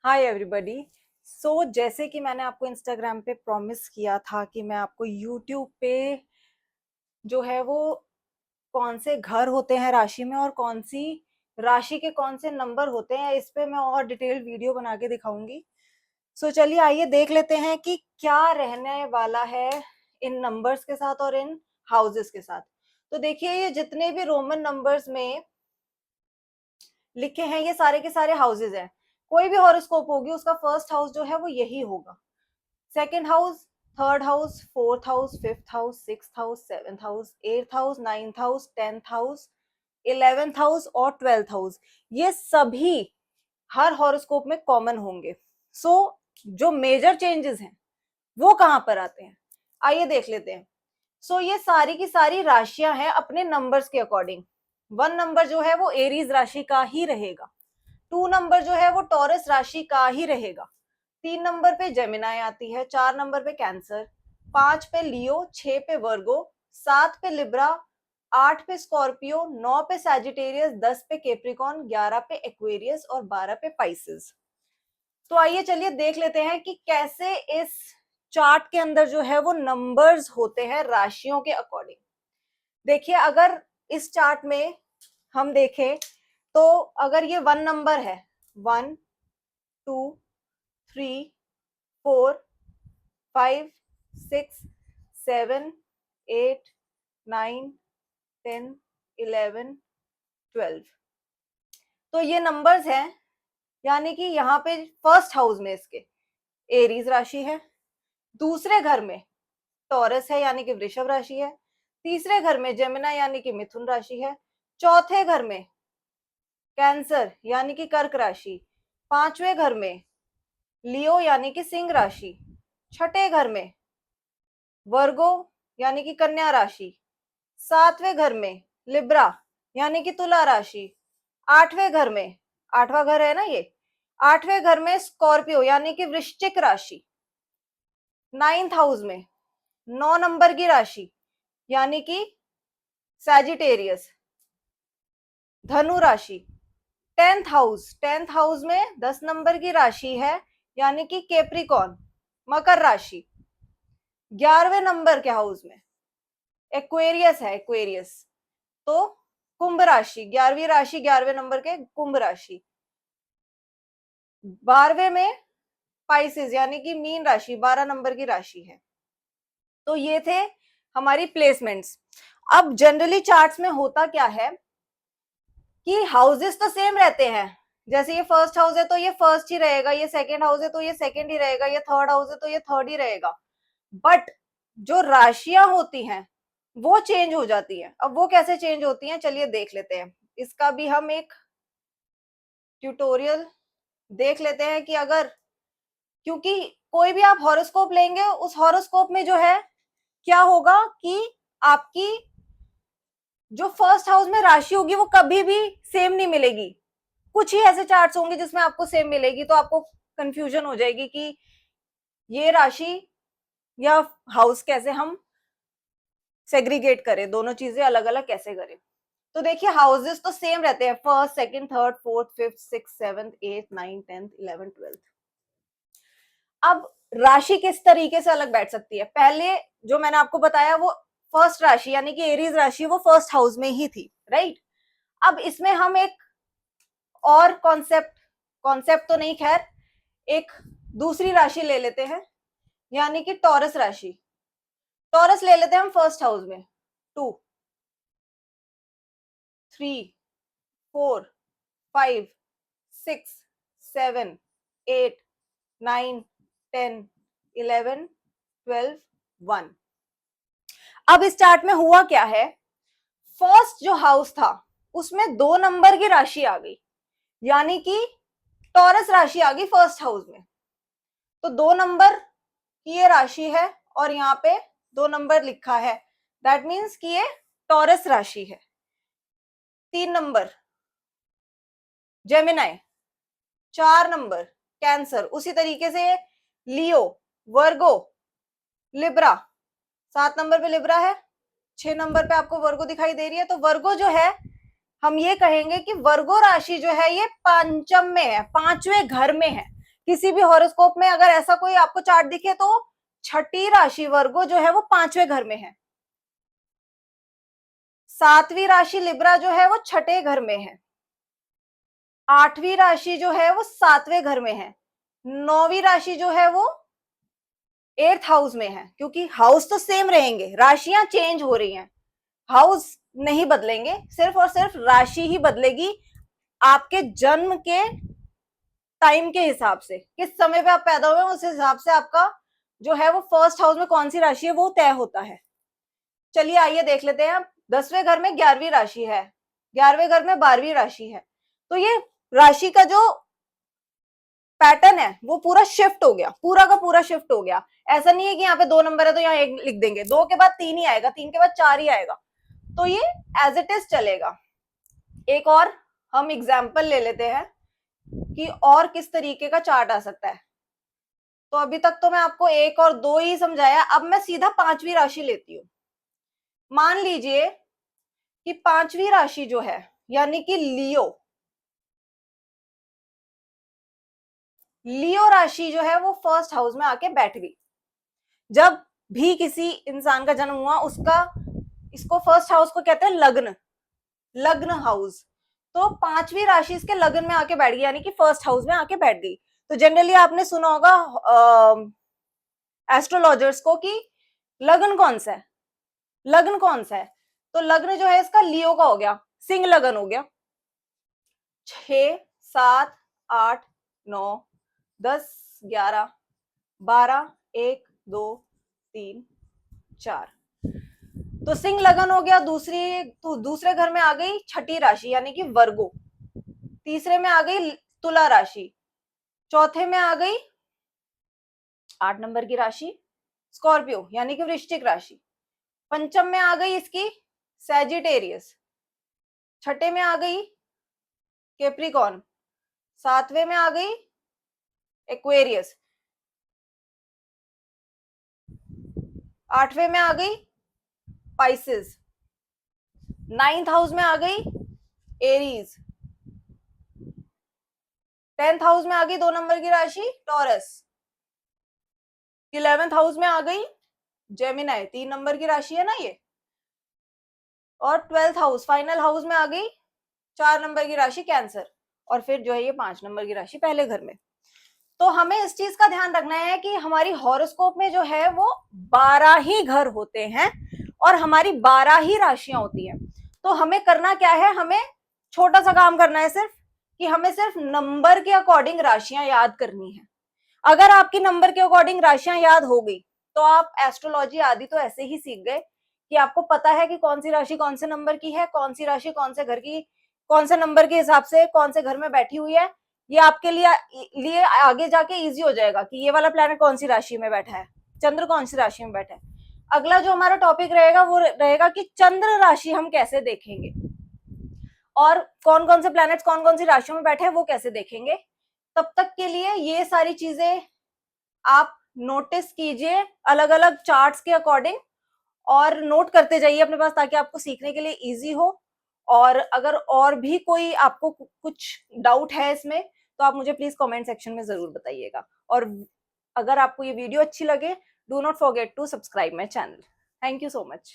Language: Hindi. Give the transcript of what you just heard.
Hi everybody. सो जैसे कि मैंने आपको इंस्टाग्राम पे प्रॉमिस किया था कि मैं आपको यूट्यूब पे जो है वो कौन से घर होते हैं राशि में और कौन सी राशि के कौन से नंबर होते हैं, इस पे मैं और डिटेल्ड वीडियो बना के दिखाऊंगी। सो चलिए आइए देख लेते हैं कि क्या रहने वाला है इन नंबर्स के साथ और इन हाउसेस के साथ। तो देखिए, ये जितने भी रोमन नंबर्स में लिखे हैं ये सारे के सारे हाउसेज हैं। कोई भी हॉरोस्कोप होगी उसका फर्स्ट हाउस जो है वो यही होगा। Second house, third house, fourth house, fifth house, sixth house, seventh house, eighth house, ninth house, tenth house, eleventh house और ट्वेल्थ हाउस, ये सभी हर हॉरोस्कोप में कॉमन होंगे। सो जो मेजर चेंजेस हैं वो कहां पर आते हैं, आइए देख लेते हैं। ये सारी की सारी राशियां हैं अपने नंबर्स के अकॉर्डिंग। वन नंबर जो है वो एरीज राशि का ही रहेगा, टू नंबर जो है वो टॉरस राशि का ही रहेगा, तीन नंबर पे जेमिनाई आती है, चार नंबर पे कैंसर, पांच पे लियो, छह पे वर्गो, सात पे लिब्रा, आठ पे स्कॉर्पियो, नौ पे सैजिटेरियस, 10 पे केप्रिकॉन, 11 पे एक्वेरियस और 12 पे पाइसेस। तो आइए चलिए देख लेते हैं कि कैसे इस चार्ट के अंदर जो है वो नंबर्स होते हैं राशियों के अकॉर्डिंग। देखिए, अगर इस चार्ट में हम देखें तो अगर ये वन नंबर है, 1 2 3 4 5 6 7 8 9 10 11 12, तो ये नंबर्स हैं। यानी कि यहाँ पे फर्स्ट हाउस में इसके एरीज राशि है, दूसरे घर में टॉरस है यानी कि वृषभ राशि है, तीसरे घर में जेमिना यानी कि मिथुन राशि है, चौथे घर में कैंसर यानी कि कर्क राशि, पांचवें घर में लियो यानी कि सिंह राशि, छठे घर में वर्गो यानी कि कन्या राशि, सातवें घर में लिब्रा यानी कि तुला राशि, आठवें घर में, आठवां घर है ना ये, आठवें घर में स्कॉर्पियो यानी कि वृश्चिक राशि, नाइन्थ हाउस में 9 नंबर की राशि यानी कि सैजिटेरियस धनु राशि, टेंथ हाउस में 10 नंबर की राशि है यानी कि केप्रिकॉन मकर राशि, 11वें नंबर के हाउस में एक्वेरियस है, एक्वेरियस तो कुंभ राशि, 11वीं राशि 11वें नंबर के कुंभ राशि, 12वें में पाइसेस यानी कि मीन राशि 12 नंबर की राशि है। तो ये थे हमारी प्लेसमेंट्स। अब जनरली चार्ट्स में होता क्या है कि हाउसेस तो सेम रहते हैं, जैसे ये फर्स्ट हाउस है तो ये फर्स्ट ही रहेगा, ये सेकंड हाउस है तो ये सेकंड ही रहेगा, ये थर्ड हाउस है तो ये थर्ड ही रहेगा। बट जो राशियां होती हैं वो चेंज हो जाती हैं। अब वो कैसे चेंज होती हैं चलिए देख लेते हैं, इसका भी हम एक ट्यूटोरियल देख लेते हैं कि अगर, क्योंकि कोई भी आप हॉरोस्कोप लेंगे उस हॉरोस्कोप में जो है क्या होगा कि आपकी जो फर्स्ट हाउस में राशि होगी वो कभी भी सेम नहीं मिलेगी। कुछ ही ऐसे चार्ट्स होंगे जिसमें आपको सेम मिलेगी, तो आपको कंफ्यूजन हो जाएगी कि ये राशि या हाउस कैसे हम सेग्रीगेट करें, दोनों चीजें अलग अलग कैसे करें। तो देखिए, हाउसेस तो सेम रहते हैं, first second third fourth fifth six seventh eight nine tenth eleven twelfth. अब राशि किस तरीके से अलग बैठ सकती है, पहले जो मैंने आपको बताया वो फर्स्ट राशि यानी कि एरीज राशि वो फर्स्ट हाउस में ही थी, राइट। अब इसमें हम एक और कॉन्सेप्ट, कॉन्सेप्ट तो नहीं खैर, एक दूसरी राशि ले लेते हैं यानी कि टॉरस राशि। टॉरस ले लेते हैं हम फर्स्ट हाउस में, 2 3 4 5 6 7 8 9 10 11 12 1। अब इस चार्ट में हुआ क्या है, फर्स्ट जो हाउस था उसमें 2 नंबर की राशि आ गई, यानी कि टॉरस राशि आ गई फर्स्ट हाउस में। तो 2 नंबर की ये राशि है और यहाँ पे 2 नंबर लिखा है, दैट मीन्स कि ये टॉरस राशि है। 3 नंबर जेमिनाई, 4 नंबर कैंसर, उसी तरीके से लियो, वर्गो, लिब्रा, 7 नंबर पे लिब्रा है, 6 नंबर पे आपको वर्गो दिखाई दे रही है। तो वर्गो जो है हम ये कहेंगे कि वर्गो राशि जो है ये पंचम में है, पांचवें घर में है, किसी भी हॉरोस्कोप में अगर ऐसा कोई आपको चार्ट दिखे तो छठी राशि वर्गो जो है वो 5वें घर में है, 7वीं राशि लिब्रा जो है वो छठे घर में है, 8वीं राशि जो है वो 7वें घर में है, 9वीं राशि जो है वो 8th हाउस में है, क्योंकि हाउस तो सेम रहेंगे, राशियां चेंज हो रही हैं, हाउस नहीं बदलेंगे, सिर्फ और सिर्फ राशि ही बदलेगी आपके जन्म के टाइम के हिसाब से, किस समय पे आप पैदा हुए उस हिसाब से आपका जो है वो फर्स्ट हाउस में कौन सी राशि है वो तय होता है। चलिए आइए देख लेते हैं। 10वें घर में 11वीं राशि है, 11वें घर में 12वीं राशि है, तो ये राशि का जो पैटर्न है वो पूरा शिफ्ट हो गया, पूरा का पूरा शिफ्ट हो गया। ऐसा नहीं है कि यहाँ पे 2 नंबर है तो यहाँ 1 लिख देंगे, 2 के बाद 3 ही आएगा, 3 के बाद 4 ही आएगा, तो ये एज इट इज चलेगा। एक और हम एग्जाम्पल ले लेते हैं कि और किस तरीके का चार्ट आ सकता है। तो अभी तक तो मैं आपको 1 और 2 ही समझाया, अब मैं सीधा 5वीं राशि लेती हूँ। मान लीजिए कि 5वीं राशि जो है यानी कि लियो, लियो राशि जो है वो फर्स्ट हाउस में आके बैठ गई। जब भी किसी इंसान का जन्म हुआ उसका, इसको फर्स्ट हाउस को कहते हैं लग्न, लग्न हाउस, तो 5वीं राशि इसके लग्न में आके बैठ गई यानी कि फर्स्ट हाउस में आके बैठ गई। तो जनरली आपने सुना होगा एस्ट्रोलॉजर्स को कि लग्न कौन सा है, लग्न कौन सा है, तो लग्न जो है इसका लियो का हो गया, सिंह लग्न हो गया। 6 7 8 9 10 11 12 1 2 3 4, तो सिंह लगन हो गया। दूसरे घर में आ गई छठी राशि यानी कि वर्गो, तीसरे में आ गई तुला राशि, चौथे में आ गई 8 नंबर की राशि स्कॉर्पियो यानी कि वृश्चिक राशि, पंचम में आ गई इसकी सैजिटेरियस, छठे में आ गई कैप्रिकॉर्न, 7वें में आ गई एक्वेरियस, 8वें में आ गई पाइसेस, 9th हाउस में आ गई एरीज, 10th हाउस में आ गई 2 नंबर की राशि टॉरस, 11th हाउस में आ गई जेमिनाई, 3 नंबर की राशि है ना ये, और 12th हाउस फाइनल हाउस में आ गई 4 नंबर की राशि कैंसर, और फिर जो है ये 5 नंबर की राशि पहले घर में। तो हमें इस चीज का ध्यान रखना है कि हमारी हॉरोस्कोप में जो है वो 12 ही घर होते हैं और हमारी 12 ही राशियां होती हैं। तो हमें करना क्या है, हमें छोटा सा काम करना है सिर्फ, कि हमें सिर्फ नंबर के अकॉर्डिंग राशियां याद करनी है। अगर आपकी नंबर के अकॉर्डिंग राशियां याद हो गई तो आप एस्ट्रोलॉजी आदि तो ऐसे ही सीख गए कि आपको पता है कि कौन सी राशि कौन से नंबर की है, कौन सी राशि कौन से घर की, कौन से नंबर के हिसाब से कौन से घर में बैठी हुई है। ये आपके लिए आगे जाके इजी हो जाएगा कि ये वाला प्लैनेट कौन सी राशि में बैठा है, चंद्र कौन सी राशि में बैठा है। अगला जो हमारा टॉपिक रहेगा वो रहेगा कि चंद्र राशि हम कैसे देखेंगे और कौन कौन से प्लैनेट्स कौन कौन सी राशियों में बैठे हैं वो कैसे देखेंगे। तब तक के लिए ये सारी चीजें आप नोटिस कीजिए अलग अलग चार्ट्स के अकॉर्डिंग और नोट करते जाइए अपने पास, ताकि आपको सीखने के लिए इजी हो। और अगर और भी कोई आपको कुछ डाउट है इसमें तो आप मुझे प्लीज कमेंट सेक्शन में जरूर बताइएगा। और अगर आपको ये वीडियो अच्छी लगे, do not forget to subscribe my channel. Thank you so much.